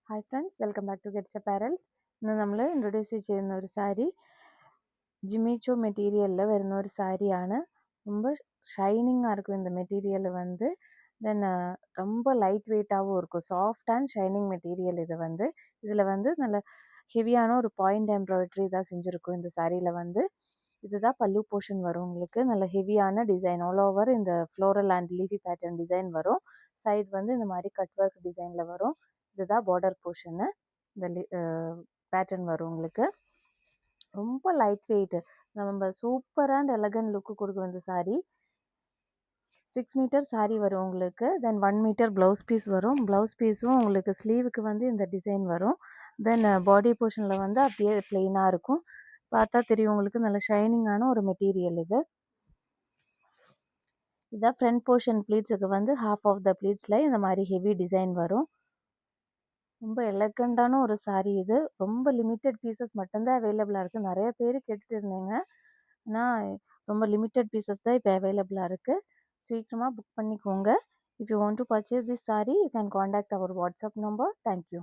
Hi friends, welcome back to gets apparels. ഇന്ന് നമ്മൾ introduce ചെയ്യുന്ന ഒരു സാരി ஜிமிச்சோ மெட்டீரியலில் வருന്ന ஒரு சாரிയാണ്. ரொம்ப ஷைனிங்காக இருக்கும் இந்த மெட்டீரியல் வந்து. தென் ரொம்ப லைட் வெயிட்டாகவும் இருக்கும். சாஃப்ட் அண்ட் ஷைனிங் மெட்டீரியல் இது வந்து. இதில் வந்து நல்ல ஹெவியான ஒரு பாயிண்ட் எம்ப்ராய்டரி தான் செஞ்சுருக்கும் இந்த சாரியில் வந்து. இதுதான் பல்லு போர்ஷன் வரும் உங்களுக்கு. நல்ல ஹெவியான டிசைன் ஆல் ஓவர் இந்த floral and leafy pattern design வரும். சைடு வந்து இந்த மாதிரி கட் ஒர்க் டிசைனில் வரும். இதுதான் பார்டர் போர்ஷனு. இந்த பேட்டர்ன் வரும் உங்களுக்கு. ரொம்ப லைட் வெயிட், நம்ம சூப்பர் அண்ட் எலகன்ட் லுக்கு கொடுக்கும் இந்த சாரீ. 6 மீட்டர் சாரீ வரும் உங்களுக்கு. தென் 1 மீட்டர் ப்ளவுஸ் பீஸ் வரும். ப்ளவுஸ் பீஸும் உங்களுக்கு ஸ்லீவுக்கு வந்து இந்த டிசைன் வரும். தென் பாடி போர்ஷனில் வந்து அப்படியே பிளெயினாக இருக்கும். பார்த்தா தெரியும் உங்களுக்கு, நல்ல ஷைனிங்கான ஒரு மெட்டீரியல் இது. இதான் ஃப்ரண்ட் போர்ஷன் ப்ளீட்ஸுக்கு வந்து ஹாஃப் ஆஃப் த ப்ளீட்ஸில் இந்த மாதிரி ஹெவி டிசைன் வரும். ரொம்ப எலகண்டான ஒரு சாரீ இது. ரொம்ப லிமிட்டட் பீசஸ் மட்டும்தான் அவைலபிளாக இருக்குது. நிறைய பேர் கேட்டுட்டு இருந்தீங்க, ஆனால் ரொம்ப லிமிட்டட் பீசஸ் தான் இப்போ அவைலபிளாக இருக்குது. சீக்கிரமாக புக் பண்ணிக்கோங்க. If you want to purchase this sari, you can contact our WhatsApp number. Thank you.